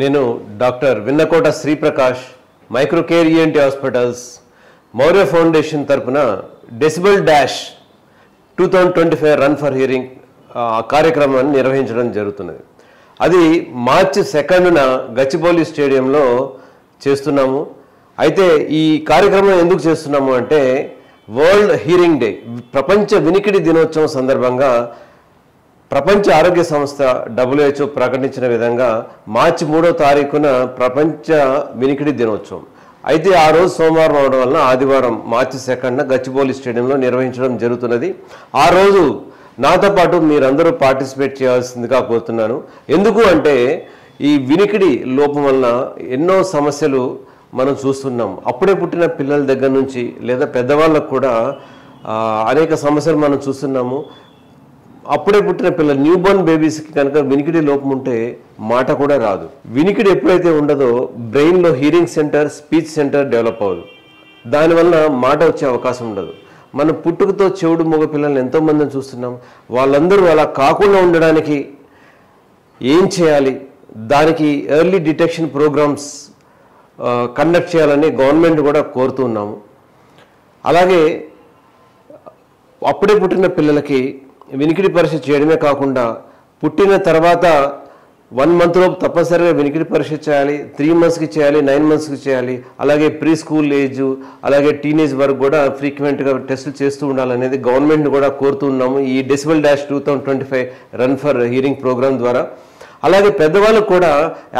నేను doctor Vinnakota Sriprakash Microcare ENT hospitals Maurya foundation తరపున decibel dash 2025 run for hearing కార్యక్రమాన్ని నిర్వహించడం జరుగుతున్నది. అది మార్చి 2న గచ్చిబౌలి స్టేడియంలో చేస్తున్నాము. అయితే ఈ కార్యక్రమం ఎందుకు చేస్తున్నాము అంటే వరల్డ్ హియరింగ్ డే, ప్రపంచ వినికిడి దినోత్సవం సందర్భంగా ప్రపంచ ఆరోగ్య సంస్థ WHO ప్రకటించిన విధంగా మార్చి 3వ తారీఖున ప్రపంచ వినికిడి దినోత్సవం. అయితే ఆ రోజు సోమవారం అవడం వలన ఆదివారం మార్చి 2న గచ్చిబౌలి స్టేడియంలో నిర్వహించడం జరుగుతున్నది. ఆ రోజు నాతో పాటు మీరందరూ పార్టిసిపేట్ చేయాల్సిందిగా కోరుతున్నాను. ఎందుకు అంటే ఈ వినికిడి లోపం వలన ఎన్నో సమస్యలు మనం చూస్తున్నాం. అప్పుడే పుట్టిన పిల్లల దగ్గర నుంచి లేదా పెద్దవాళ్ళకు కూడా అనేక సమస్యలు మనం చూస్తున్నాము. అప్పుడే పుట్టిన పిల్లలు న్యూబోర్న్ బేబీస్కి కనుక వినికిడి లోపం ఉంటే మాట కూడా రాదు. వినికిడి ఎప్పుడైతే ఉండదో బ్రెయిన్లో hearing centre, speech centre develop అవ్వదు. దానివల్ల మాట వచ్చే అవకాశం ఉండదు. మన పుట్టుకతో చెవుడు మగ పిల్లల్ని ఎంతోమందిని చూస్తున్నాం. వాళ్ళందరూ అలా కాకుండా ఉండడానికి ఏం చేయాలి, దానికి ఎర్లీ డిటెక్షన్ ప్రోగ్రామ్స్ కండక్ట్ చేయాలని గవర్నమెంట్ కూడా కోరుతున్నాము. అలాగే అప్పుడే పుట్టిన పిల్లలకి వినికిడి పరీక్ష చేయడమే కాకుండా పుట్టిన తర్వాత 1 మంత్లోపు తప్పనిసరిగా వినికిడి పరీక్ష చేయాలి, 3 మంత్స్కి చేయాలి, 9 మంత్స్కి చేయాలి. అలాగే ప్రీ స్కూల్ ఏజ్, అలాగే టీనేజ్ వరకు కూడా ఫ్రీక్వెంట్గా టెస్టులు చేస్తూ ఉండాలనేది గవర్నమెంట్ కూడా కోరుతున్నాము ఈ decibel dash 2025 run for hearing programme ద్వారా. అలాగే పెద్దవాళ్ళకు కూడా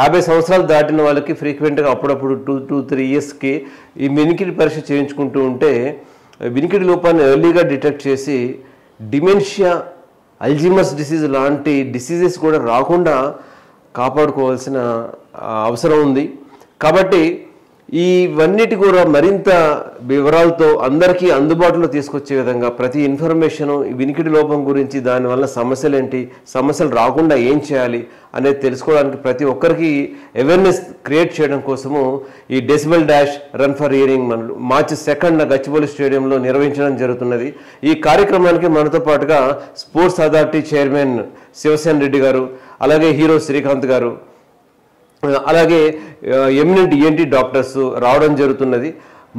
50 సంవత్సరాలు దాటిన వాళ్ళకి ఫ్రీక్వెంట్గా అప్పుడప్పుడు 2-3 ఇయర్స్కి ఈ వినికిడి పరీక్ష చేయించుకుంటూ ఉంటే వినికిడి లోపాన్ని ఎర్లీగా డిటెక్ట్ చేసి డిమెన్షియా, అల్జీమర్స్ డిసీజ్ లాంటి డిసీజెస్ కూడా రాకుండా కాపాడుకోవాల్సిన అవసరం ఉంది. కాబట్టి ఇవన్నిటి కూడా మరింత వివరాలతో అందరికీ అందుబాటులో తీసుకొచ్చే విధంగా ప్రతి ఇన్ఫర్మేషను వినికిడి లోపం గురించి, దానివల్ల సమస్యలు ఏంటి, సమస్యలు రాకుండా ఏం చేయాలి అనేది తెలుసుకోవడానికి ప్రతి ఒక్కరికి అవేర్నెస్ క్రియేట్ చేయడం కోసము ఈ decibel dash run for hearing మార్చి 2న గచ్చిబౌలి స్టేడియంలో నిర్వహించడం జరుగుతున్నది. ఈ కార్యక్రమానికి మనతో పాటుగా sports authority chairman Sivasena Reddy గారు, అలాగే హీరో శ్రీకాంత్ గారు, అలాగే ఎమినెంట్ ఈఎన్టీ డాక్టర్స్ రావడం జరుగుతున్నది.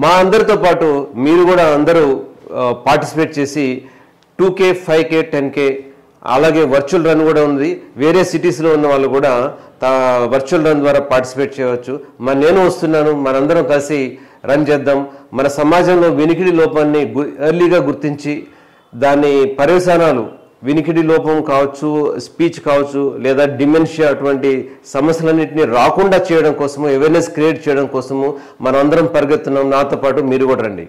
మా అందరితో పాటు మీరు కూడా అందరూ పార్టిసిపేట్ చేసి 2K, 5K, 10K అలాగే వర్చువల్ రన్ కూడా ఉంది. వేరే సిటీస్లో ఉన్న వాళ్ళు కూడా వర్చువల్ రన్ ద్వారా పార్టిసిపేట్ చేయవచ్చు. నేను వస్తున్నాను, మనందరం కలిసి రన్ చేద్దాం. మన సమాజంలో వినికిడి లోపాన్ని ఎర్లీగా గుర్తించి దాని పర్యవసానాలు, వినికిడి లోపం కావచ్చు, స్పీచ్ కావచ్చు, లేదా డిమెన్షియా అటువంటి సమస్యలన్నింటినీ రాకుండా చేయడం కోసము, అవేర్నెస్ క్రియేట్ చేయడం కోసము మనం అందరం పరిగెత్తున్నాం. నాతో పాటు మీరు కూడా రండి.